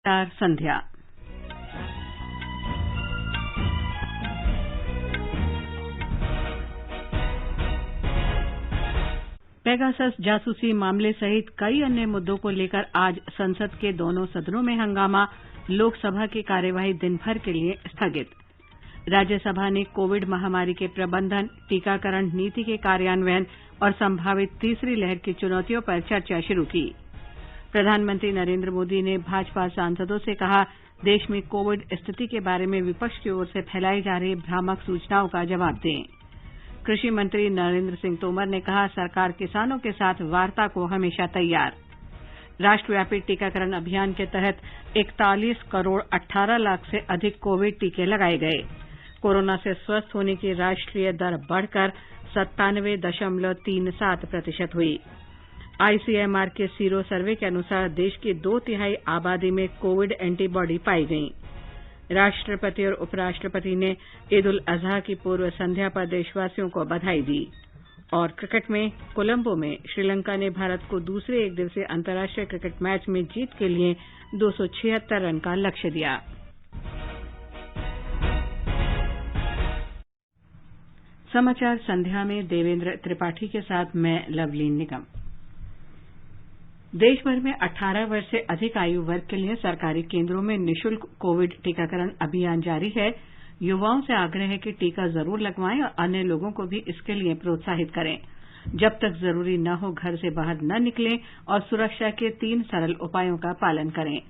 समाचार संध्या। पेगासस जासूसी मामले सहित कई अन्य मुद्दों को लेकर आज संसद के दोनों सदनों में हंगामा, लोकसभा की कार्यवाही दिन भर के लिए स्थगित। राज्यसभा ने कोविड महामारी के प्रबंधन, टीकाकरण नीति के कार्यान्वयन और संभावित तीसरी लहर की चुनौतियों पर चर्चा शुरू की। प्रधानमंत्री नरेंद्र मोदी ने भाजपा सांसदों से कहा, देश में कोविड स्थिति के बारे में विपक्ष की ओर से फैलाई जा रही भ्रामक सूचनाओं का जवाब दें। कृषि मंत्री नरेंद्र सिंह तोमर ने कहा, सरकार किसानों के साथ वार्ता को हमेशा तैयार। राष्ट्रव्यापी टीकाकरण अभियान के तहत 41 करोड़ 18 लाख से अधिक कोविड टीके लगाए गए। कोरोना से स्वस्थ होने की राष्ट्रीय दर बढ़कर 97.37% हुई। आईसीएमआर के सीरो सर्वे के अनुसार देश की 2/3 आबादी में कोविड एंटीबॉडी पाई गई। राष्ट्रपति और उपराष्ट्रपति ने ईद उल अजहा की पूर्व संध्या पर देशवासियों को बधाई दी। और क्रिकेट में कोलंबो में श्रीलंका ने भारत को दूसरे एकदिवसीय अंतर्राष्ट्रीय क्रिकेट मैच में जीत के लिए 276 रन का लक्ष्य दिया। समाचार संध्या में देवेंद्र त्रिपाठी के साथ मैं लवलीन निगम। देश भर में 18 वर्ष से अधिक आयु वर्ग के लिए सरकारी केंद्रों में निःशुल्क कोविड टीकाकरण अभियान जारी है। युवाओं से आग्रह है कि टीका जरूर लगवाएं और अन्य लोगों को भी इसके लिए प्रोत्साहित करें। जब तक जरूरी न हो घर से बाहर न निकलें और सुरक्षा के 3 सरल उपायों का पालन करें।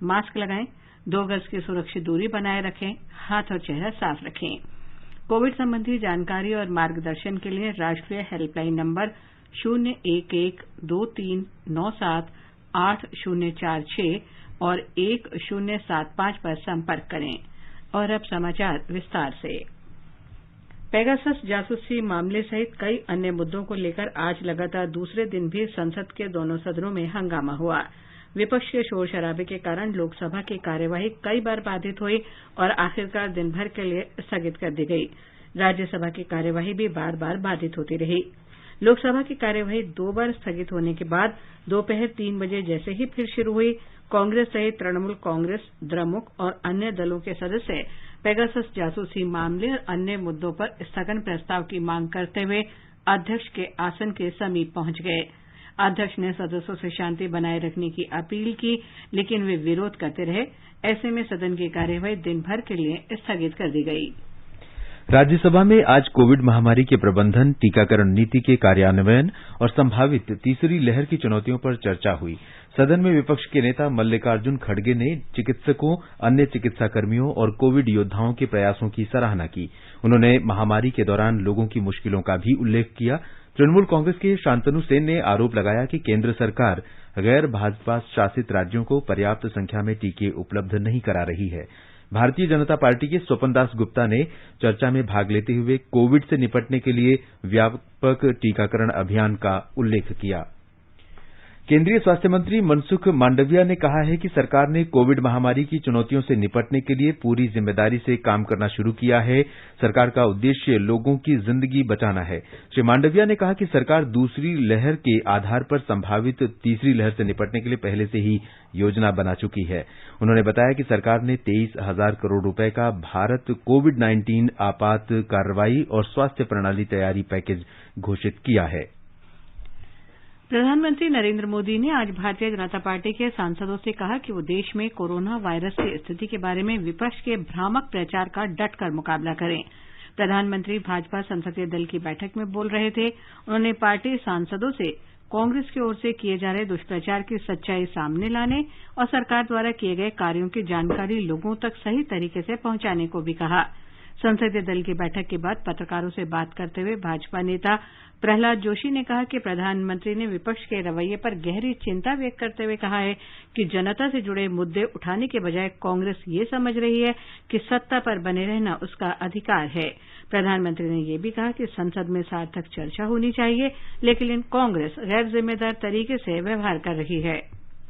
मास्क लगाएं, 2 गज की सुरक्षित दूरी बनाए रखें, हाथ और चेहरा साफ रखें। कोविड संबंधी जानकारी और मार्गदर्शन के लिए राष्ट्रीय हेल्पलाइन नंबर 011-2397-8046 और 1075 पर संपर्क करें। और अब समाचार विस्तार से। पेगासस जासूसी मामले सहित कई अन्य मुद्दों को लेकर आज लगातार दूसरे दिन भी संसद के दोनों सदनों में हंगामा हुआ। विपक्ष के शोर शराबे के कारण लोकसभा की कार्यवाही कई बार बाधित हुई और आखिरकार दिन भर के लिए स्थगित कर दी गई। राज्यसभा की कार्यवाही भी बार बार बाधित होती रही। लोकसभा की कार्यवाही 2 बार स्थगित होने के बाद दोपहर 3 बजे जैसे ही फिर शुरू हुई, कांग्रेस सहित तृणमूल कांग्रेस, द्रमुक और अन्य दलों के सदस्य पेगासस जासूसी मामले और अन्य मुद्दों पर स्थगन प्रस्ताव की मांग करते हुए अध्यक्ष के आसन के समीप पहुंच गए। अध्यक्ष ने सदस्यों से शांति बनाए रखने की अपील की, लेकिन वे विरोध करते रहे। ऐसे में सदन की कार्यवाही दिन भर के लिए स्थगित कर दी गई। राज्यसभा में आज कोविड महामारी के प्रबंधन, टीकाकरण नीति के कार्यान्वयन और संभावित तीसरी लहर की चुनौतियों पर चर्चा हुई। सदन में विपक्ष के नेता मल्लिकार्जुन खड़गे ने चिकित्सकों, अन्य चिकित्साकर्मियों और कोविड योद्धाओं के प्रयासों की सराहना की। उन्होंने महामारी के दौरान लोगों की मुश्किलों का भी उल्लेख किया। तृणमूल कांग्रेस के शांतनु सेन ने आरोप लगाया कि केंद्र सरकार गैर भाजपा शासित राज्यों को पर्याप्त संख्या में टीके उपलब्ध नहीं करा रही है। भारतीय जनता पार्टी के स्वपन दास गुप्ता ने चर्चा में भाग लेते हुए कोविड से निपटने के लिए व्यापक टीकाकरण अभियान का उल्लेख किया। केंद्रीय स्वास्थ्य मंत्री मनसुख मांडविया ने कहा है कि सरकार ने कोविड महामारी की चुनौतियों से निपटने के लिए पूरी जिम्मेदारी से काम करना शुरू किया है। सरकार का उद्देश्य लोगों की जिंदगी बचाना है। श्री मांडविया ने कहा कि सरकार दूसरी लहर के आधार पर संभावित तीसरी लहर से निपटने के लिए पहले से ही योजना बना चुकी है। उन्होंने बताया कि सरकार ने 23,000 करोड़ रुपए का भारत कोविड-19 आपात कार्रवाई और स्वास्थ्य प्रणाली तैयारी पैकेज घोषित किया है। प्रधानमंत्री नरेंद्र मोदी ने आज भारतीय जनता पार्टी के सांसदों से कहा कि वो देश में कोरोना वायरस की स्थिति के बारे में विपक्ष के भ्रामक प्रचार का डटकर मुकाबला करें। प्रधानमंत्री भाजपा संसदीय दल की बैठक में बोल रहे थे। उन्होंने पार्टी सांसदों से कांग्रेस की ओर से किए जा रहे दुष्प्रचार की सच्चाई सामने लाने और सरकार द्वारा किए गए कार्यों की जानकारी लोगों तक सही तरीके से पहुंचाने को भी कहा। संसदीय दल की बैठक के बाद पत्रकारों से बात करते हुए भाजपा नेता प्रहलाद जोशी ने कहा कि प्रधानमंत्री ने विपक्ष के रवैये पर गहरी चिंता व्यक्त करते हुए कहा है कि जनता से जुड़े मुद्दे उठाने के बजाय कांग्रेस ये समझ रही है कि सत्ता पर बने रहना उसका अधिकार है। प्रधानमंत्री ने यह भी कहा कि संसद में सार्थक चर्चा होनी चाहिए, लेकिन कांग्रेस गैर जिम्मेदार तरीके से व्यवहार कर रही है।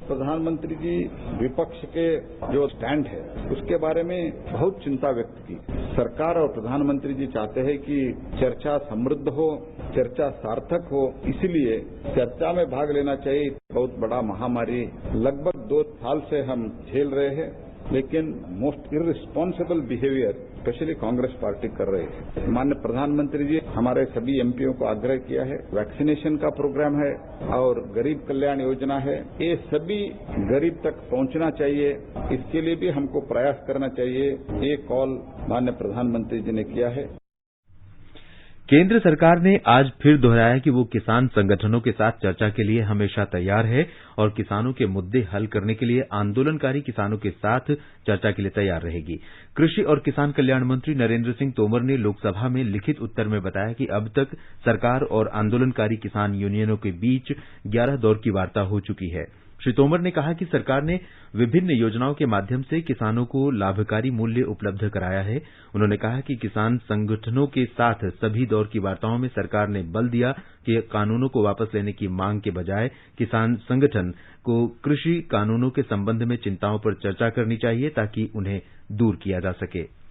प्रधानमंत्री जी विपक्ष के जो स्टैंड है उसके बारे में बहुत चिंता व्यक्त की। सरकार और प्रधानमंत्री जी चाहते हैं कि चर्चा समृद्ध हो, चर्चा सार्थक हो, इसलिए चर्चा में भाग लेना चाहिए। बहुत बड़ा महामारी लगभग 2 साल से हम झेल रहे हैं, लेकिन most irresponsible behaviour specially Congress party कर रही है। माननीय प्रधानमंत्री जी हमारे सभी एमपीओ को आग्रह किया है, वैक्सीनेशन का प्रोग्राम है और गरीब कल्याण योजना है, ये सभी गरीब तक पहुंचना चाहिए। इसके लिए भी हमको प्रयास करना चाहिए। ये कॉल माननीय प्रधानमंत्री जी ने किया है। केंद्र सरकार ने आज फिर दोहराया कि वो किसान संगठनों के साथ चर्चा के लिए हमेशा तैयार है और किसानों के मुद्दे हल करने के लिए आंदोलनकारी किसानों के साथ चर्चा के लिए तैयार रहेगी। कृषि और किसान कल्याण मंत्री नरेंद्र सिंह तोमर ने लोकसभा में लिखित उत्तर में बताया कि अब तक सरकार और आंदोलनकारी किसान यूनियनों के बीच 11 दौर की वार्ता हो चुकी है। श्री तोमर ने कहा कि सरकार ने विभिन्न योजनाओं के माध्यम से किसानों को लाभकारी मूल्य उपलब्ध कराया है। उन्होंने कहा कि किसान संगठनों के साथ सभी दौर की वार्ताओं में सरकार ने बल दिया कि कानूनों को वापस लेने की मांग के बजाय किसान संगठन को कृषि कानूनों के संबंध में चिंताओं पर चर्चा करनी चाहिए ताकि उन्हें दूर किया जा सके।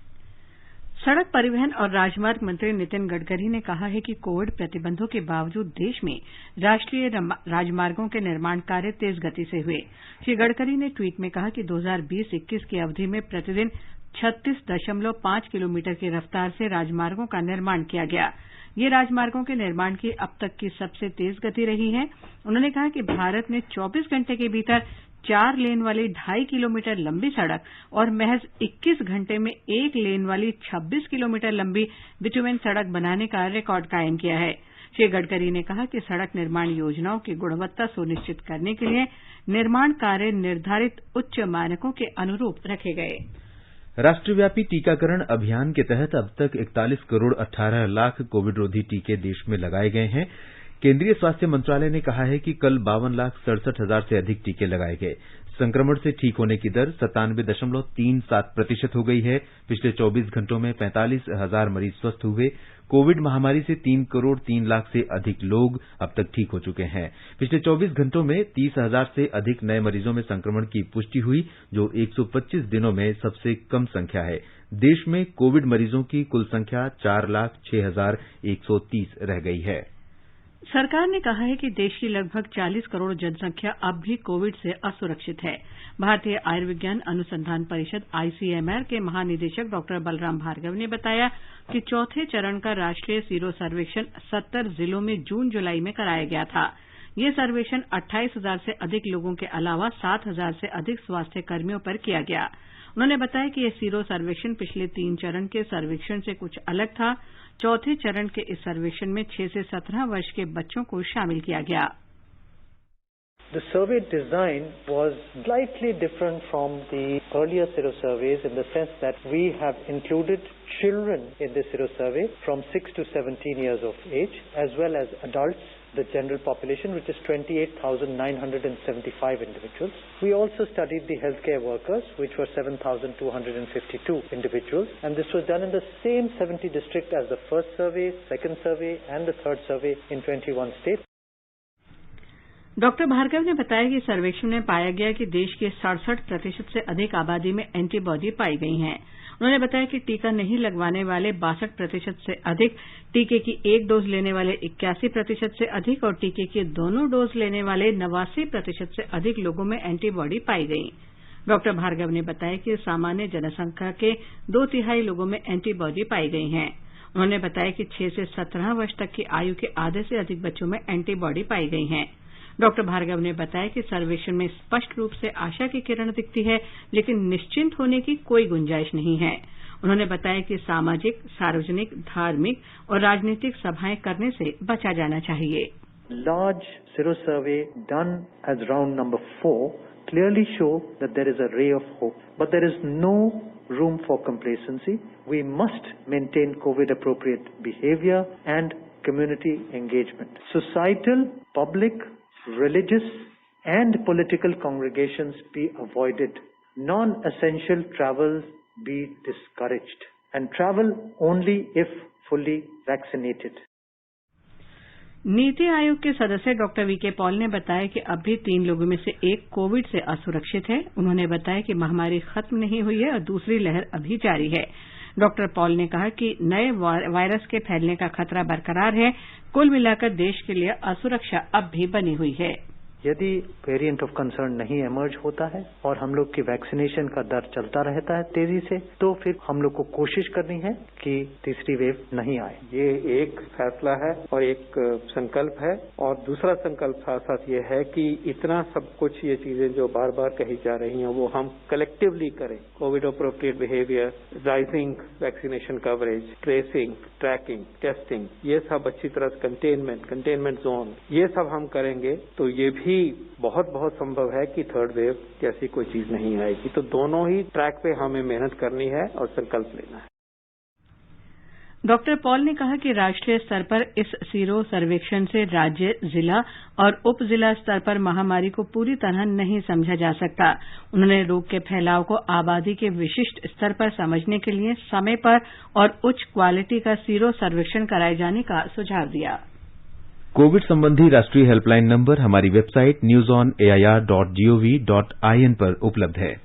सड़क परिवहन और राजमार्ग मंत्री नितिन गडकरी ने कहा है कि कोविड प्रतिबंधों के बावजूद देश में राष्ट्रीय राजमार्गों के निर्माण कार्य तेज गति से हुए। श्री गडकरी ने ट्वीट में कहा कि 2020-21 की अवधि में प्रतिदिन 36.5 किलोमीटर की रफ्तार से राजमार्गों का निर्माण किया गया। ये राजमार्गों के निर्माण की अब तक की सबसे तेज गति रही है। उन्होंने कहा कि भारत ने 24 घंटे के भीतर 4 लेन वाली 2.5 किलोमीटर लंबी सड़क और महज 21 घंटे में 1 लेन वाली 26 किलोमीटर लंबी बिटुमेन सड़क बनाने का रिकॉर्ड कायम किया है। श्री गडकरी ने कहा कि सड़क निर्माण योजनाओं की गुणवत्ता सुनिश्चित करने के लिए निर्माण कार्य निर्धारित उच्च मानकों के अनुरूप रखे गए। राष्ट्रव्यापी टीकाकरण अभियान के तहत अब तक 41 करोड़ 18 लाख कोविड रोधी टीके देश में लगाए गए हैं। केंद्रीय स्वास्थ्य मंत्रालय ने कहा है कि कल 52,67,000 से अधिक टीके लगाए गए। संक्रमण से ठीक होने की दर 97.37% हो गई है। पिछले 24 घंटों में 45,000 मरीज स्वस्थ हुए। कोविड महामारी से 3 करोड़ 3 लाख से अधिक लोग अब तक ठीक हो चुके हैं। पिछले 24 घंटों में 30,000 से अधिक नए मरीजों में संक्रमण की पुष्टि हुई, जो 125 दिनों में सबसे कम संख्या है। देश में कोविड मरीजों की कुल संख्या 4,06,130 रह गई है। सरकार ने कहा है कि देश की लगभग 40 करोड़ जनसंख्या अब भी कोविड से असुरक्षित है। भारतीय आयुर्विज्ञान अनुसंधान परिषद आईसीएमआर के महानिदेशक डॉक्टर बलराम भार्गव ने बताया कि चौथे चरण का राष्ट्रीय सीरो सर्वेक्षण 70 जिलों में जून-जुलाई में कराया गया था। यह सर्वेक्षण 28,000 से अधिक लोगों के अलावा 7,000 से अधिक स्वास्थ्य कर्मियों पर किया गया। उन्होंने बताया कि यह सीरो सर्वेक्षण पिछले 3 चरण के सर्वेक्षण से कुछ अलग था। चौथे चरण के इस सर्वेक्षण में 6 से 17 वर्ष के बच्चों को शामिल किया गया। The survey design was slightly different from the earlier sero surveys in the sense that we have included children in the sero survey from 6 to 17 years of age as well as adults, the general population, which is 28,975 individuals. We also studied the healthcare workers, which were 7,252 individuals, and this was done in the same 70 districts as the first survey, second survey and the third survey in 21 states. Doctor Bhargava ने बताया कि सर्वेक्षण में पाया गया कि देश के 67% से अधिक आबादी में एंटीबॉडी पाई गई हैं। उन्होंने बताया कि टीका नहीं लगवाने वाले 62% से अधिक, टीके की एक डोज लेने वाले 81% से अधिक और टीके के दोनों डोज लेने वाले 89% से अधिक लोगों में एंटीबॉडी पाई गई। डॉक्टर भार्गव ने बताया कि सामान्य जनसंख्या के 2/3 लोगों में एंटीबॉडी पाई गई हैं। उन्होंने बताया कि 6 से 17 वर्ष तक की आयु के आधे से अधिक बच्चों में एंटीबॉडी पाई गई हैं। डॉक्टर भार्गव ने बताया कि सर्वेक्षण में स्पष्ट रूप से आशा की किरण दिखती है, लेकिन निश्चिंत होने की कोई गुंजाइश नहीं है। उन्होंने बताया कि सामाजिक, सार्वजनिक, धार्मिक और राजनीतिक सभाएं करने से बचा जाना चाहिए। Large sero survey done as round number 4 clearly show that there is a ray of hope, but there is no room for complacency. We must maintain COVID appropriate behavior and community engagement. Societal, public, religious and political congregations be avoided. Non-essential travel be discouraged and travel only if fully vaccinated. NITI Aayog के सदस्य doctor VK Paul ने बताया कि अब भी 3 लोगों में से एक कोविड से असुरक्षित है। उन्होंने बताया कि महामारी खत्म नहीं हुई है और दूसरी लहर अभी जारी है। डॉक्टर पॉल ने कहा कि नए वायरस के फैलने का खतरा बरकरार है। कुल मिलाकर देश के लिए असुरक्षा अब भी बनी हुई है। यदि वेरिएंट ऑफ कंसर्न नहीं इमर्ज होता है और हम लोग की वैक्सीनेशन का दर चलता रहता है तेजी से, तो फिर हम लोग को कोशिश करनी है कि तीसरी वेव नहीं आए। ये एक फैसला है और एक संकल्प है, और दूसरा संकल्प साथ साथ ये है कि इतना सब कुछ ये चीजें जो बार बार कही जा रही हैं वो हम कलेक्टिवली करें। Covid appropriate behaviour, rising vaccination coverage, tracing, tracking, testing, ये सब अच्छी तरह कंटेनमेंट जोन, ये सब हम करेंगे तो ये भी बहुत बहुत संभव है कि थर्ड वेव जैसी कोई चीज नहीं आएगी। तो दोनों ही ट्रैक पे हमें मेहनत करनी है और संकल्प लेना है। डॉक्टर पॉल ने कहा कि राष्ट्रीय स्तर पर इस सीरो सर्वेक्षण से राज्य, जिला और उप जिला स्तर पर महामारी को पूरी तरह नहीं समझा जा सकता। उन्होंने रोग के फैलाव को आबादी के विशिष्ट स्तर पर समझने के लिए समय पर और उच्च क्वालिटी का सीरो सर्वेक्षण कराए जाने का सुझाव दिया। कोविड संबंधी राष्ट्रीय हेल्पलाइन नंबर हमारी वेबसाइट newsonair.gov.in पर उपलब्ध है।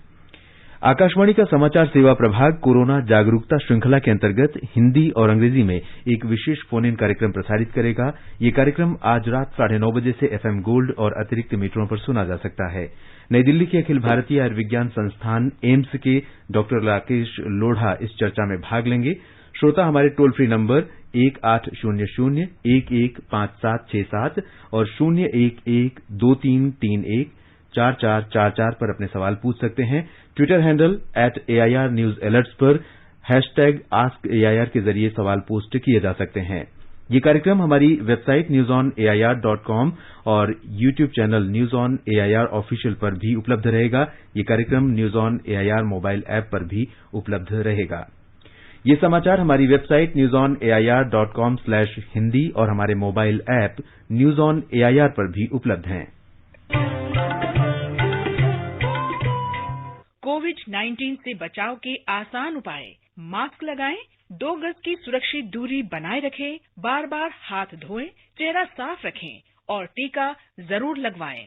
आकाशवाणी का समाचार सेवा प्रभाग कोरोना जागरूकता श्रृंखला के अंतर्गत हिंदी और अंग्रेजी में एक विशेष फोन इन कार्यक्रम प्रसारित करेगा। ये कार्यक्रम आज रात 9:30 बजे से FM गोल्ड और अतिरिक्त मीटरों पर सुना जा सकता है। नई दिल्ली के अखिल भारतीय आयुर्विज्ञान संस्थान एम्स के डॉक्टर राकेश लोढ़ा इस चर्चा में भाग लेंगे। श्रोता हमारे टोल फ्री नंबर 1800-115767 और 011-2331-4444 पर अपने सवाल पूछ सकते हैं। Twitter handle @AIR News Alerts पर #AskAIR के जरिए सवाल पोस्ट किए जा सकते हैं। ये कार्यक्रम हमारी वेबसाइट newsonair.com और YouTube channel news on AIR official पर भी उपलब्ध रहेगा। ये कार्यक्रम news on AIR mobile app पर भी उपलब्ध रहेगा। ये समाचार हमारी वेबसाइट newsonair.com/hindi और हमारे mobile app news on AIR पर भी उपलब्ध हैं। कोविड-19 से बचाव के आसान उपाय: मास्क लगाएं, 2 गज की सुरक्षित दूरी बनाए रखें, बार-बार हाथ धोएं, चेहरा साफ रखें और टीका जरूर लगवाएं।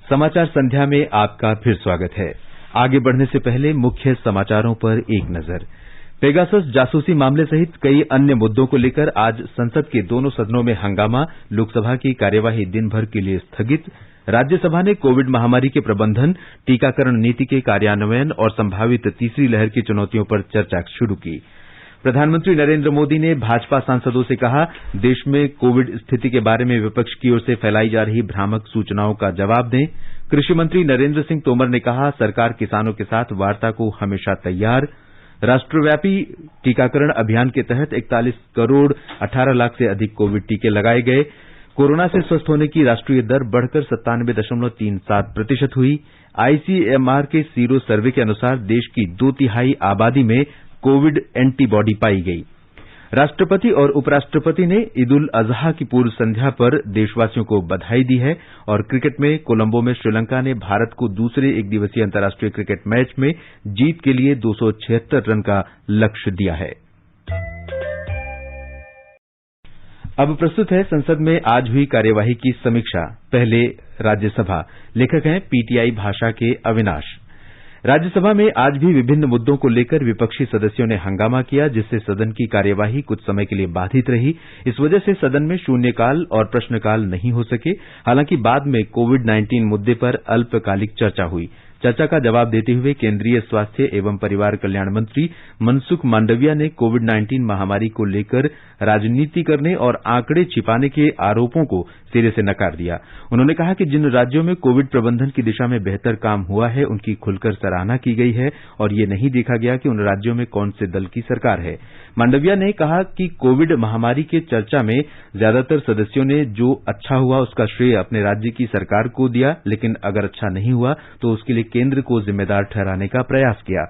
समाचार संध्या में आपका फिर स्वागत है। आगे बढ़ने से पहले मुख्य समाचारों पर एक नजर। पेगासस जासूसी मामले सहित कई अन्य मुद्दों को लेकर आज संसद के दोनों सदनों में हंगामा। लोकसभा की कार्यवाही दिन भर के लिए स्थगित। राज्यसभा ने कोविड महामारी के प्रबंधन, टीकाकरण नीति के कार्यान्वयन और संभावित तीसरी लहर की चुनौतियों पर चर्चा शुरू की। प्रधानमंत्री नरेंद्र मोदी ने भाजपा सांसदों से कहा, देश में कोविड स्थिति के बारे में विपक्ष की ओर से फैलाई जा रही भ्रामक सूचनाओं का जवाब दें। कृषि मंत्री नरेंद्र सिंह तोमर ने कहा, सरकार किसानों के साथ वार्ता को हमेशा तैयार। राष्ट्रव्यापी टीकाकरण अभियान के तहत 41 करोड़ 18 लाख से अधिक कोविड टीके लगाए गए। कोरोना से स्वस्थ होने की राष्ट्रीय दर बढ़कर 97.37% हुई। आईसीएमआर के सीरो सर्वे के अनुसार देश की 2/3 आबादी में कोविड एंटीबॉडी पाई गई। राष्ट्रपति और उपराष्ट्रपति ने ईद उल अजहा की पूर्व संध्या पर देशवासियों को बधाई दी है। और क्रिकेट में कोलंबो में श्रीलंका ने भारत को दूसरे एकदिवसीय अंतर्राष्ट्रीय क्रिकेट मैच में जीत के लिए 276 रन का लक्ष्य दिया है। अब प्रस्तुत है संसद में आज हुई कार्यवाही की समीक्षा। पहले राज्यसभा। लेखक हैं पीटीआई भाषा के अविनाश। राज्यसभा में आज भी विभिन्न मुद्दों को लेकर विपक्षी सदस्यों ने हंगामा किया, जिससे सदन की कार्यवाही कुछ समय के लिए बाधित रही। इस वजह से सदन में शून्यकाल और प्रश्नकाल नहीं हो सके। हालांकि बाद में कोविड-19 मुद्दे पर अल्पकालिक चर्चा हुई। चर्चा का जवाब देते हुए केंद्रीय स्वास्थ्य एवं परिवार कल्याण मंत्री मनसुख मांडविया ने कोविड-19 महामारी को लेकर राजनीति करने और आंकड़े छिपाने के आरोपों को सिरे से नकार दिया। उन्होंने कहा कि जिन राज्यों में कोविड प्रबंधन की दिशा में बेहतर काम हुआ है, उनकी खुलकर सराहना की गई है और ये नहीं देखा गया कि उन राज्यों में कौन से दल की सरकार है। मांडविया ने कहा कि कोविड महामारी के चर्चा में ज्यादातर सदस्यों ने जो अच्छा हुआ उसका श्रेय अपने राज्य की सरकार को दिया, लेकिन अगर अच्छा नहीं हुआ तो उसके लिए केंद्र को जिम्मेदार ठहराने का प्रयास किया।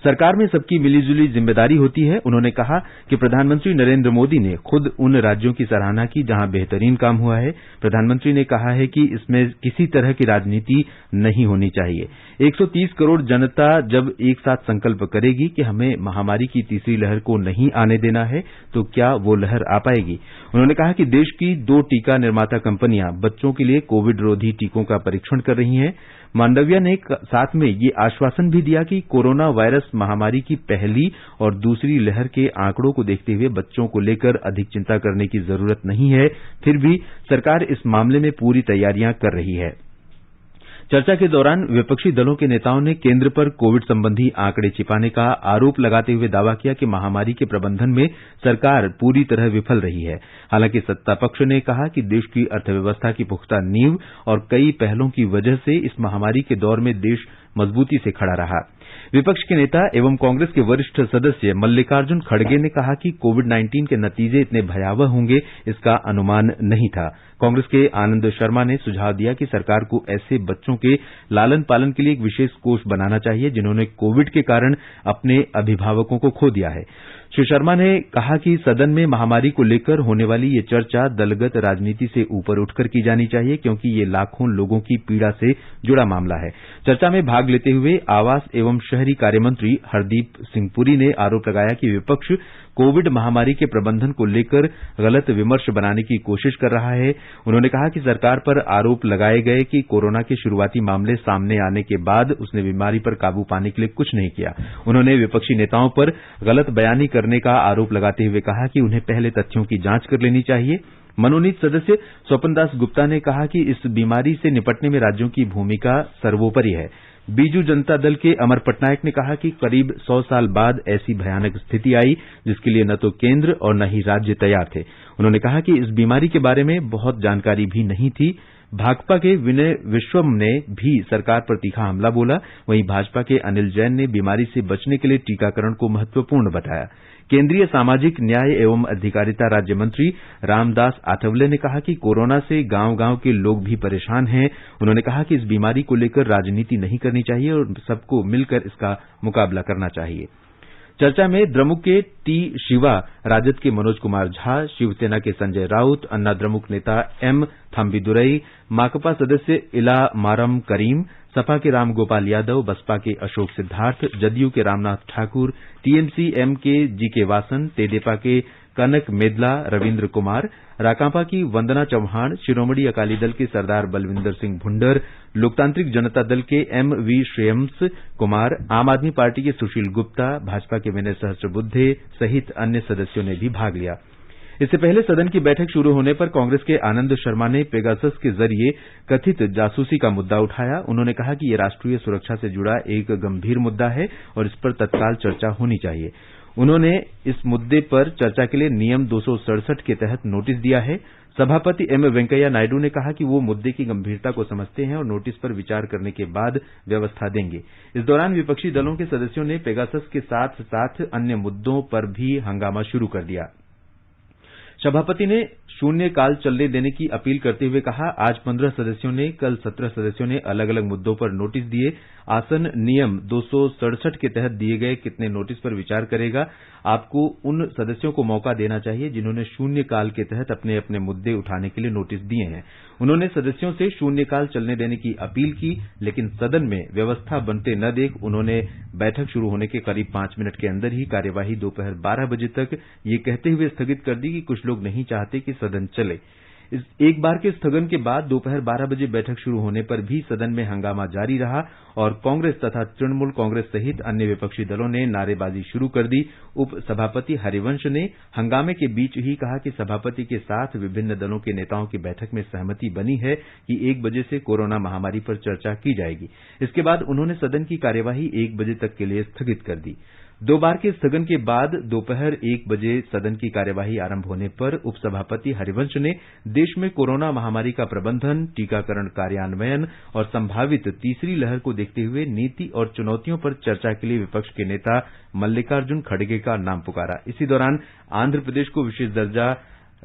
सरकार में सबकी मिलीजुली जिम्मेदारी होती है। उन्होंने कहा कि प्रधानमंत्री नरेंद्र मोदी ने खुद उन राज्यों की सराहना की जहां बेहतरीन काम हुआ है। प्रधानमंत्री ने कहा है कि इसमें किसी तरह की राजनीति नहीं होनी चाहिए। 130 करोड़ जनता जब एक साथ संकल्प करेगी कि हमें महामारी की तीसरी लहर को नहीं आने देना है, तो क्या वो लहर आ पाएगी? उन्होंने कहा कि देश की 2 टीका निर्माता कंपनियां बच्चों के लिए कोविड रोधी टीकों का परीक्षण कर रही हैं। मांडविया ने साथ में ये आश्वासन भी दिया कि कोरोना वायरस महामारी की पहली और दूसरी लहर के आंकड़ों को देखते हुए बच्चों को लेकर अधिक चिंता करने की जरूरत नहीं है। फिर भी सरकार इस मामले में पूरी तैयारियां कर रही है। चर्चा के दौरान विपक्षी दलों के नेताओं ने केंद्र पर कोविड संबंधी आंकड़े छिपाने का आरोप लगाते हुए दावा किया कि महामारी के प्रबंधन में सरकार पूरी तरह विफल रही है। हालांकि सत्ता पक्ष ने कहा कि देश की अर्थव्यवस्था की पुख्ता नींव और कई पहलों की वजह से इस महामारी के दौर में देश मजबूती से खड़ा रहा। विपक्ष के नेता एवं कांग्रेस के वरिष्ठ सदस्य मल्लिकार्जुन खड़गे ने कहा कि कोविड-19 के नतीजे इतने भयावह होंगे, इसका अनुमान नहीं था। कांग्रेस के आनंद शर्मा ने सुझाव दिया कि सरकार को ऐसे बच्चों के लालन पालन के लिए एक विशेष कोष बनाना चाहिए जिन्होंने कोविड के कारण अपने अभिभावकों को खो दिया है। श्री शर्मा ने कहा कि सदन में महामारी को लेकर होने वाली ये चर्चा दलगत राजनीति से ऊपर उठकर की जानी चाहिए, क्योंकि ये लाखों लोगों की पीड़ा से जुड़ा मामला है। चर्चा में भाग लेते हुए आवास एवं शहरी कार्य मंत्री हरदीप सिंह पुरी ने आरोप लगाया कि विपक्ष कोविड महामारी के प्रबंधन को लेकर गलत विमर्श बनाने की कोशिश कर रहा है। उन्होंने कहा कि सरकार पर आरोप लगाए गए कि कोरोना के शुरुआती मामले सामने आने के बाद उसने बीमारी पर काबू पाने के लिए कुछ नहीं किया। उन्होंने विपक्षी नेताओं पर गलत बयानी करने का आरोप लगाते हुए कहा कि उन्हें पहले तथ्यों की जांच कर लेनी चाहिए। मनोनीत सदस्य स्वपन दास गुप्ता ने कहा कि इस बीमारी से निपटने में राज्यों की भूमिका सर्वोपरि है। बीजू जनता दल के अमर पटनायक ने कहा कि करीब 100 साल बाद ऐसी भयानक स्थिति आई जिसके लिए न तो केंद्र और न ही राज्य तैयार थे। उन्होंने कहा कि इस बीमारी के बारे में बहुत जानकारी भी नहीं थी। भाकपा के विनय विश्वम ने भी सरकार पर तीखा हमला बोला। वहीं भाजपा के अनिल जैन ने बीमारी से बचने के लिए टीकाकरण को महत्वपूर्ण बताया। केंद्रीय सामाजिक न्याय एवं अधिकारिता राज्य मंत्री रामदास आठवले ने कहा कि कोरोना से गांव-गांव के लोग भी परेशान हैं। उन्होंने कहा कि इस बीमारी को लेकर राजनीति नहीं करनी चाहिए और सबको मिलकर इसका मुकाबला करना चाहिए। चर्चा में द्रमुक के टी शिवा, राजद के मनोज कुमार झा, शिवसेना के संजय राउत, अन्ना द्रमुक नेता एम थम्बीदुरई, माकपा सदस्य इला मारम करीम, सपा के रामगोपाल यादव, बसपा के अशोक सिद्धार्थ, जदयू के रामनाथ ठाकुर, टीएमसी एम के जीके वासन, तेदेपा के कनक मेदला, रविन्द्र कुमार, राकांपा की वंदना चौहान, शिरोमणि अकाली दल के सरदार बलविंदर सिंह भुंडर, लोकतांत्रिक जनता दल के एमवी श्रेयम्स कुमार, आम आदमी पार्टी के सुशील गुप्ता, भाजपा के विनय सहस्त्रबुद्धे सहित अन्य सदस्यों ने भी भाग लिया। इससे पहले सदन की बैठक शुरू होने पर कांग्रेस के आनंद शर्मा ने पेगासस के जरिए कथित जासूसी का मुद्दा उठाया। उन्होंने कहा कि यह राष्ट्रीय सुरक्षा से जुड़ा एक गंभीर मुद्दा है और इस पर तत्काल चर्चा होनी चाहिए। उन्होंने इस मुद्दे पर चर्चा के लिए नियम 267 के तहत नोटिस दिया है। सभापति एम वेंकैया नायडू ने कहा कि वो मुद्दे की गंभीरता को समझते हैं और नोटिस पर विचार करने के बाद व्यवस्था देंगे। इस दौरान विपक्षी दलों के सदस्यों ने पेगासस के साथ साथ अन्य मुद्दों पर भी हंगामा शुरू कर दिया। सभापति ने शून्यकाल चलने देने की अपील करते हुए कहा, आज 15 सदस्यों ने, कल 17 सदस्यों ने अलग अलग मुद्दों पर नोटिस दिए। आसन नियम 267 के तहत दिए गए कितने नोटिस पर विचार करेगा। आपको उन सदस्यों को मौका देना चाहिए जिन्होंने शून्यकाल के तहत अपने अपने मुद्दे उठाने के लिए नोटिस दिए हैं। उन्होंने सदस्यों से शून्यकाल चलने देने की अपील की, लेकिन सदन में व्यवस्था बनते न देख उन्होंने बैठक शुरू होने के करीब 5 मिनट के अंदर ही कार्यवाही दोपहर 12 बजे तक ये कहते हुए स्थगित कर दी कि कुछ लोग नहीं चाहते कि सदन चले। एक बार के स्थगन के बाद दोपहर 12 बजे बैठक शुरू होने पर भी सदन में हंगामा जारी रहा और कांग्रेस तथा तृणमूल कांग्रेस सहित अन्य विपक्षी दलों ने नारेबाजी शुरू कर दी। उप सभापति हरिवंश ने हंगामे के बीच ही कहा कि सभापति के साथ विभिन्न दलों के नेताओं की बैठक में सहमति बनी है कि 1 बजे से कोरोना महामारी पर चर्चा की जाएगी। इसके बाद उन्होंने सदन की कार्यवाही 1 बजे तक के लिए स्थगित कर दी। 2 बार के स्थगन के बाद दोपहर 1 बजे सदन की कार्यवाही आरंभ होने पर उपसभापति हरिवंश ने देश में कोरोना महामारी का प्रबंधन, टीकाकरण कार्यान्वयन और संभावित तीसरी लहर को देखते हुए नीति और चुनौतियों पर चर्चा के लिए विपक्ष के नेता मल्लिकार्जुन खड़गे का नाम पुकारा। इसी दौरान आंध्र प्रदेश को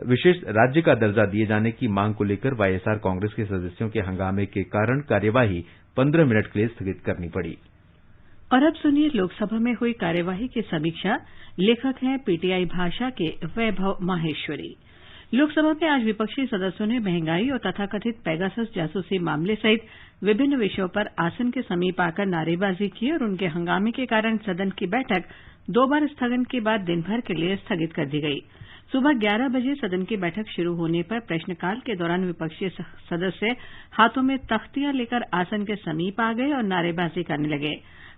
विशेष राज्य का दर्जा दिए जाने की मांग को लेकर वाईएसआर कांग्रेस के सदस्यों के हंगामे के कारण कार्यवाही 15 मिनट के लिए स्थगित करनी पड़ी। और अब सुनिए लोकसभा में हुई कार्यवाही की समीक्षा। लेखक हैं पीटीआई भाषा के वैभव माहेश्वरी। लोकसभा में आज विपक्षी सदस्यों ने महंगाई और तथाकथित पेगासस जासूसी मामले सहित विभिन्न विषयों पर आसन के समीप आकर नारेबाजी की और उनके हंगामे के कारण सदन की बैठक 2 बार स्थगन के बाद दिन भर के लिए स्थगित कर दी गई। सुबह 11 बजे सदन की बैठक शुरू होने पर प्रश्नकाल के दौरान विपक्षी सदस्य हाथों में तख्तियां लेकर आसन के समीप आ गए और नारेबाजी करने लगे।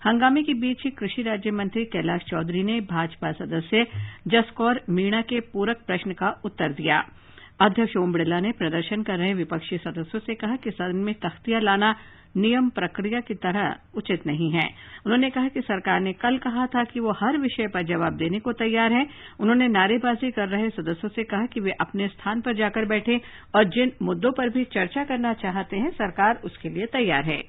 हंगामे के बीच ही कृषि राज्य मंत्री कैलाश चौधरी ने भाजपा सदस्य जसकौर मीणा के पूरक प्रश्न का उत्तर दिया। अध्यक्ष ओम बिड़ला ने प्रदर्शन कर रहे विपक्षी सदस्यों से कहा कि सदन में तख्तियां लाना नियम प्रक्रिया की तरह उचित नहीं है। उन्होंने कहा कि सरकार ने कल कहा था कि वो हर विषय पर जवाब देने को तैयार है। उन्होंने नारेबाजी कर रहे सदस्यों से कहा कि वे अपने स्थान पर जाकर बैठें और जिन मुद्दों पर भी चर्चा करना चाहते हैं सरकार उसके लिए तैयार है।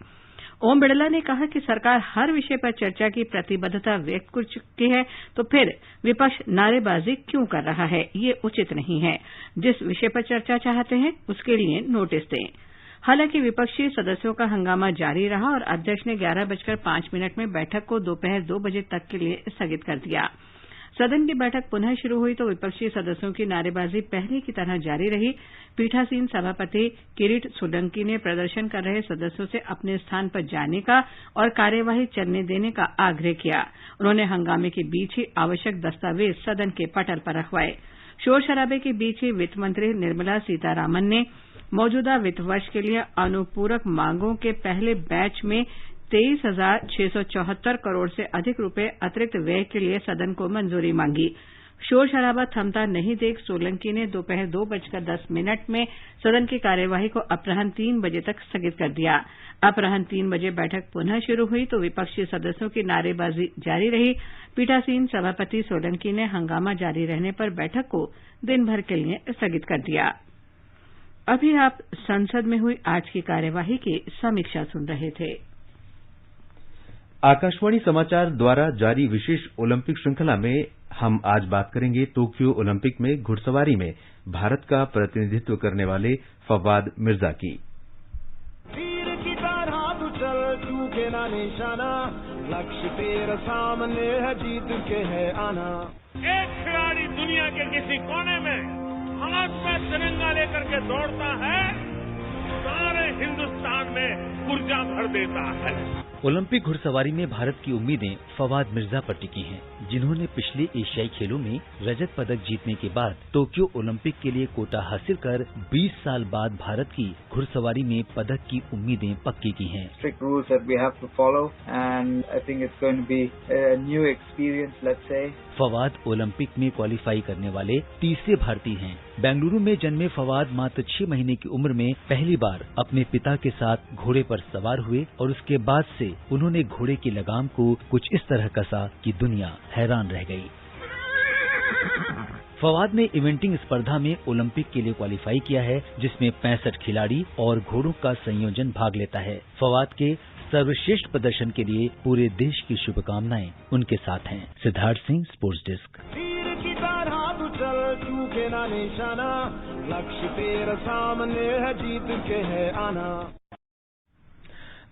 ओम बिड़ला ने कहा कि सरकार हर विषय पर चर्चा की प्रतिबद्धता व्यक्त कर चुकी है, तो फिर विपक्ष नारेबाजी क्यों कर रहा है, ये उचित नहीं है। जिस विषय पर चर्चा चाहते हैं उसके लिए नोटिस दें। हालांकि विपक्षी सदस्यों का हंगामा जारी रहा और अध्यक्ष ने 11:05 में बैठक को दोपहर 2 बजे तक के लिए स्थगित कर दिया। सदन की बैठक पुनः शुरू हुई तो विपक्षी सदस्यों की नारेबाजी पहले की तरह जारी रही। पीठासीन सभापति किरीट सोलंकी ने प्रदर्शन कर रहे सदस्यों से अपने स्थान पर जाने का और कार्यवाही चलने देने का आग्रह किया। उन्होंने हंगामे के बीच ही आवश्यक दस्तावेज सदन के पटल पर रखवाए। शोर शराबे के बीच ही वित्त मंत्री निर्मला सीतारामन ने मौजूदा वित्त वर्ष के लिए अनुपूरक मांगों के पहले बैच में 23,674 करोड़ से अधिक रुपए अतिरिक्त व्यय के लिए सदन को मंजूरी मांगी। शोर शराबा थमता नहीं देख सोलंकी ने दोपहर 2:10 में सदन की कार्यवाही को अपराह्न 3 बजे तक स्थगित कर दिया। अपराह्न 3 बजे बैठक पुनः शुरू हुई तो विपक्षी सदस्यों की नारेबाजी जारी रही। पीठासीन सभापति सोलंकी ने हंगामा जारी रहने पर बैठक को दिन भर के लिए स्थगित कर दिया। अभी आप संसद में हुई आज की कार्यवाही की समीक्षा सुन रहे थे। आकाशवाणी समाचार द्वारा जारी विशेष ओलंपिक श्रृंखला में हम आज बात करेंगे टोक्यो ओलंपिक में घुड़सवारी में भारत का प्रतिनिधित्व करने वाले फवाद मिर्जा की। तीर की तरह तू चल, चूके ना निशाना, लक्ष्य तेरा सामने है, जीत के है आना। एक खिलाड़ी दुनिया के किसी कोने में हाथ में तिरंगा लेकर के दौड़ता है, सारे हिंदुस्तान में ऊर्जा भर देता है। ओलंपिक घुड़सवारी में भारत की उम्मीदें फवाद मिर्जा पर टिकी हैं, जिन्होंने पिछले एशियाई खेलों में रजत पदक जीतने के बाद टोक्यो ओलंपिक के लिए कोटा हासिल कर 20 साल बाद भारत की घुड़सवारी में पदक की उम्मीदें पक्की की हैं। Strict rules that we have to follow and I think it's going to be a new experience, let's say. Fawad Olympic में क्वालिफाई करने वाले तीसरे भारतीय हैं। बेंगलुरु में जन्मे फवाद मात्र 6 महीने की उम्र में पहली बार अपने पिता के साथ घोड़े पर सवार हुए और उसके बाद से उन्होंने घोड़े की लगाम को कुछ इस तरह कसा कि दुनिया हैरान रह गई। फवाद ने इवेंटिंग स्पर्धा में ओलंपिक के लिए क्वालिफाई किया है, जिसमें 65 खिलाड़ी और घोड़ों का संयोजन भाग लेता है। फवाद के सर्वश्रेष्ठ प्रदर्शन के लिए पूरे देश की शुभकामनाएं उनके साथ हैं। Siddharth Singh, sports desk. तीर की तरह तू चल, चूके ना निशाना, लक्ष्य तेरा सामने है, जीत के है आना।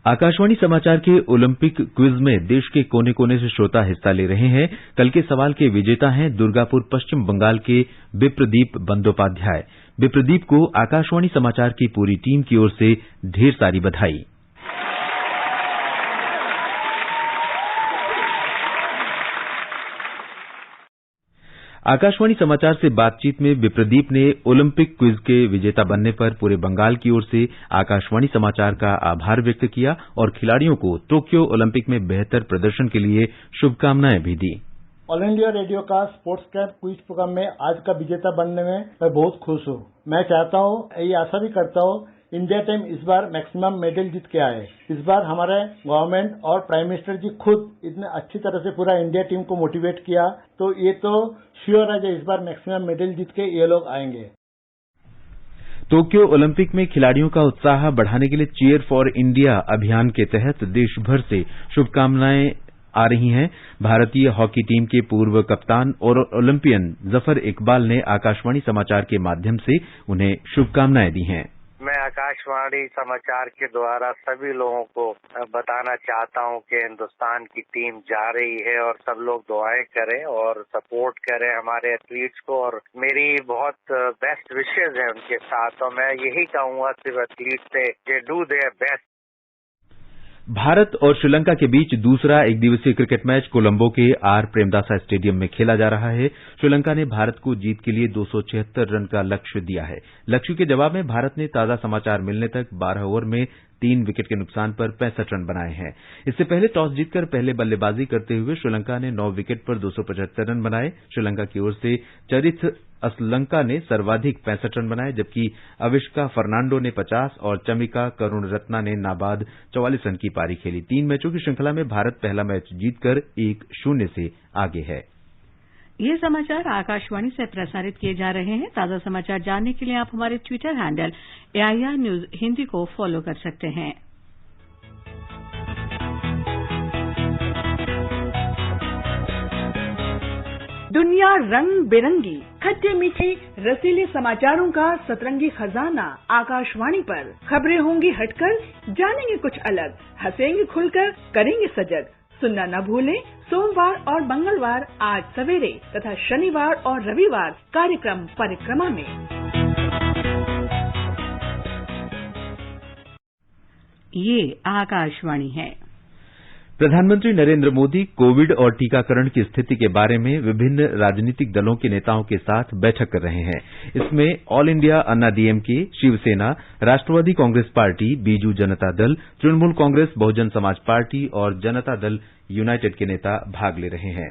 आकाशवाणी समाचार के ओलंपिक क्विज में देश के कोने कोने से श्रोता हिस्सा ले रहे हैं। कल के सवाल के विजेता हैं दुर्गापुर, पश्चिम बंगाल के विप्रदीप बंदोपाध्याय। विप्रदीप को आकाशवाणी समाचार की पूरी टीम की ओर से ढेर सारी बधाई। आकाशवाणी समाचार से बातचीत में विप्रदीप ने ओलंपिक क्विज के विजेता बनने पर पूरे बंगाल की ओर से आकाशवाणी समाचार का आभार व्यक्त किया और खिलाड़ियों को टोक्यो ओलंपिक में बेहतर प्रदर्शन के लिए शुभकामनाएं भी दी। ऑल इंडिया रेडियो का स्पोर्ट्स कैंप क्विज प्रोग्राम में आज का विजेता बनने में मैं बहुत खुश हूँ। मैं चाहता हूँ, ये आशा भी करता हूँ, इंडिया टीम इस बार मैक्सिमम मेडल जीत के आए। इस बार हमारे गवर्नमेंट और प्राइम मिनिस्टर जी खुद इतने अच्छी तरह से पूरा इंडिया टीम को मोटिवेट किया, तो ये तो श्योर है कि इस बार मैक्सिमम मेडल जीत के ये लोग आएंगे। टोक्यो ओलंपिक में खिलाड़ियों का उत्साह बढ़ाने के लिए चीयर फॉर इंडिया अभियान के तहत देश भर से शुभकामनाएं आ रही हैं। भारतीय हॉकी टीम के पूर्व कप्तान और ओलंपियन जफर इकबाल ने आकाशवाणी समाचार के माध्यम से उन्हें शुभकामनाएं दी हैं। मैं आकाशवाणी समाचार के द्वारा सभी लोगों को बताना चाहता हूं कि हिंदुस्तान की टीम जा रही है और सब लोग दुआएं करें और सपोर्ट करें हमारे एथलीट्स को। और मेरी बहुत बेस्ट विशेज है उनके साथ, और मैं यही कहूंगा सिर्फ एथलीट्स से कि डू देयर बेस्ट। भारत और श्रीलंका के बीच दूसरा एक दिवसीय क्रिकेट मैच कोलंबो के आर प्रेमदासा स्टेडियम में खेला जा रहा है। श्रीलंका ने भारत को जीत के लिए 276 रन का लक्ष्य दिया है। लक्ष्य के जवाब में भारत ने ताजा समाचार मिलने तक 12 ओवर में 3 विकेट के नुकसान पर 65 रन बनाए हैं। इससे पहले टॉस जीतकर पहले बल्लेबाजी करते हुए श्रीलंका ने 9 विकेट पर 275 रन बनाए। श्रीलंका की ओर से चरिथ असलंका ने सर्वाधिक 65 रन बनाए, जबकि अविष्का फर्नांडो ने 50 और चमिका करुणरत्ना ने नाबाद 44 रन की पारी खेली। 3 मैचों की श्रृंखला में भारत पहला मैच जीतकर 1-0 से आगे है। ये समाचार आकाशवाणी से प्रसारित किए जा रहे हैं। ताजा समाचार जानने के लिए आप हमारे Twitter handle AIR news Hindi को फॉलो कर सकते हैं। दुनिया रंग बिरंगी, खट्टे मीठे रसीले समाचारों का सतरंगी खजाना आकाशवाणी पर। खबरें होंगी हटकर, जानेंगे कुछ अलग, हंसेंगे खुलकर, करेंगे सजग। सुनना न भूलें सोमवार और मंगलवार 8 सवेरे तथा शनिवार और रविवार कार्यक्रम परिक्रमा में। ये आकाशवाणी है। प्रधानमंत्री नरेंद्र मोदी कोविड और टीकाकरण की स्थिति के बारे में विभिन्न राजनीतिक दलों के नेताओं के साथ बैठक कर रहे हैं। इसमें ऑल इंडिया अन्ना डीएमके, शिवसेना, राष्ट्रवादी कांग्रेस पार्टी, बीजू जनता दल, तृणमूल कांग्रेस, बहुजन समाज पार्टी और जनता दल यूनाइटेड के नेता भाग ले रहे हैं।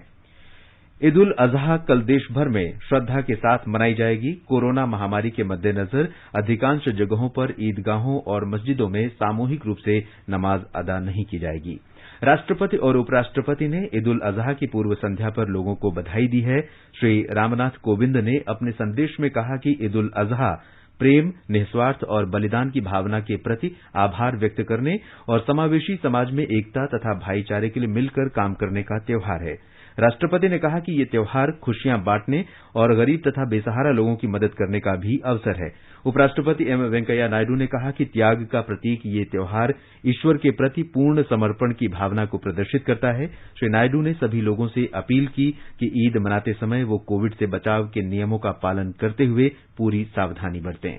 ईद उल अजहा कल देश भर में श्रद्धा के साथ मनाई जाएगी। कोरोना महामारी के मद्देनजर अधिकांश जगहों पर ईदगाहों और मस्जिदों में सामूहिक रूप से नमाज अदा नहीं की जाएगी। राष्ट्रपति और उपराष्ट्रपति ने ईद उल अजहा की पूर्व संध्या पर लोगों को बधाई दी है। श्री रामनाथ कोविंद ने अपने संदेश में कहा कि ईद उल अजहा प्रेम, निस्वार्थ और बलिदान की भावना के प्रति आभार व्यक्त करने और समावेशी समाज में एकता तथा भाईचारे के लिए मिलकर काम करने का त्योहार है। राष्ट्रपति ने कहा कि ये त्योहार खुशियां बांटने और गरीब तथा बेसहारा लोगों की मदद करने का भी अवसर है। उपराष्ट्रपति एम वेंकैया नायडू ने कहा कि त्याग का प्रतीक ये त्योहार ईश्वर के प्रति पूर्ण समर्पण की भावना को प्रदर्शित करता है। श्री नायडू ने सभी लोगों से अपील की कि ईद मनाते समय वो कोविड से बचाव के नियमों का पालन करते हुए पूरी सावधानी बरतें।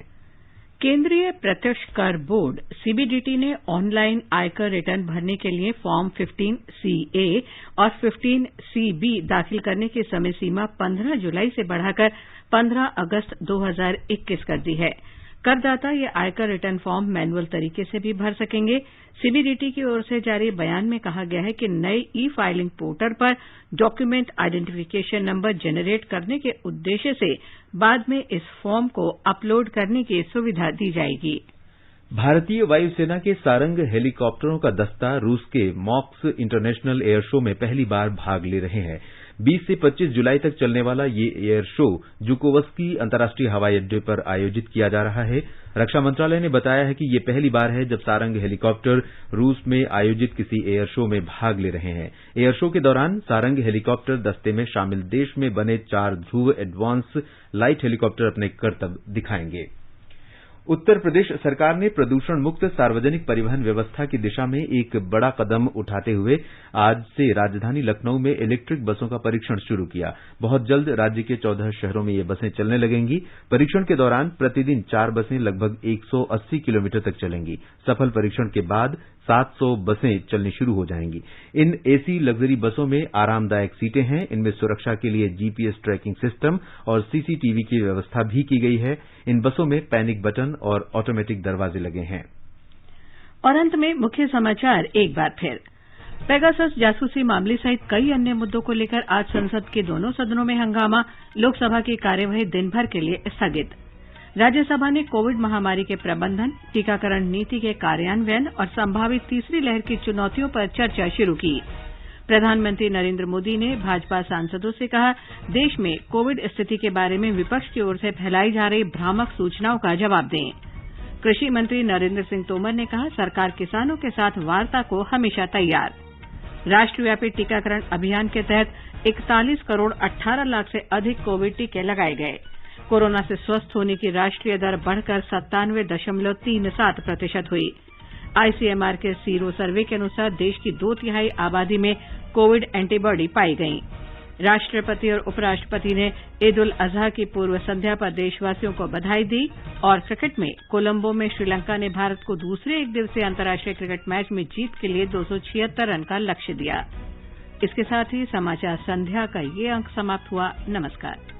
केंद्रीय प्रत्यक्ष कर बोर्ड सीबीडीटी ने ऑनलाइन आयकर रिटर्न भरने के लिए फॉर्म 15CA और 15CB दाखिल करने की समय सीमा 15 जुलाई से बढ़ाकर 15 अगस्त 2021 कर दी है। करदाता ये आयकर रिटर्न फॉर्म मैनुअल तरीके से भी भर सकेंगे। सीबीडीटी की ओर से जारी बयान में कहा गया है कि नए ई फाइलिंग पोर्टल पर डॉक्यूमेंट आइडेंटिफिकेशन नंबर जनरेट करने के उद्देश्य से बाद में इस फॉर्म को अपलोड करने की सुविधा दी जाएगी। भारतीय वायुसेना के सारंग हेलीकॉप्टरों का दस्ता रूस के मॉक्स इंटरनेशनल एयर शो में पहली बार भाग ले रहे हैं। 20 से 25 जुलाई तक चलने वाला ये एयर शो जुकोवस्की अंतर्राष्ट्रीय हवाई अड्डे पर आयोजित किया जा रहा है। रक्षा मंत्रालय ने बताया है कि ये पहली बार है जब सारंग हेलीकॉप्टर रूस में आयोजित किसी एयर शो में भाग ले रहे हैं। एयर शो के दौरान सारंग हेलीकॉप्टर दस्ते में शामिल देश में बने 4 ध्रुव एडवांस लाइट हेलीकॉप्टर अपने करतब दिखाएंगे। उत्तर प्रदेश सरकार ने प्रदूषण मुक्त सार्वजनिक परिवहन व्यवस्था की दिशा में एक बड़ा कदम उठाते हुए आज से राजधानी लखनऊ में इलेक्ट्रिक बसों का परीक्षण शुरू किया। बहुत जल्द राज्य के 14 शहरों में ये बसें चलने लगेंगी। परीक्षण के दौरान प्रतिदिन 4 बसें लगभग 180 किलोमीटर तक चलेंगी। सफल परीक्षण के बाद 700 बसें चलनी शुरू हो जाएंगी। इन एसी लग्जरी बसों में आरामदायक सीटें हैं। इनमें सुरक्षा के लिए जीपीएस ट्रैकिंग सिस्टम और सीसीटीवी की व्यवस्था भी की गई है। इन बसों में पैनिक बटन और ऑटोमेटिक दरवाजे लगे हैं। और अंत में मुख्य समाचार एक बार फिर। पेगासस जासूसी मामले सहित कई अन्य मुद्दों को लेकर आज संसद के दोनों सदनों में हंगामा। लोकसभा की कार्यवाही दिन भर के लिए स्थगित। राज्यसभा ने कोविड महामारी के प्रबंधन, टीकाकरण नीति के कार्यान्वयन और संभावित तीसरी लहर की चुनौतियों पर चर्चा शुरू की। प्रधानमंत्री नरेंद्र मोदी ने भाजपा सांसदों से कहा, देश में कोविड स्थिति के बारे में विपक्ष की ओर से फैलाई जा रही भ्रामक सूचनाओं का जवाब दें। कृषि मंत्री नरेंद्र सिंह तोमर ने कहा, सरकार किसानों के साथ वार्ता को हमेशा तैयार। राष्ट्रव्यापी टीकाकरण अभियान के तहत 41 करोड़ 18 लाख से अधिक कोविड टीके लगाए गए। कोरोना से स्वस्थ होने की राष्ट्रीय दर बढ़कर 97.37% हुई। आईसीएमआर के सीरो सर्वे के अनुसार देश की 2/3 आबादी में कोविड एंटीबॉडी पाई गई। राष्ट्रपति और उपराष्ट्रपति ने ईद उल अजहा की पूर्व संध्या पर देशवासियों को बधाई दी। और क्रिकेट में कोलंबो में श्रीलंका ने भारत को दूसरे एकदिवसीय अंतर्राष्ट्रीय क्रिकेट मैच में जीत के लिए 276 रन का लक्ष्य दिया। इसके साथ ही समाचार संध्या का ये अंक समाप्त हुआ। नमस्कार।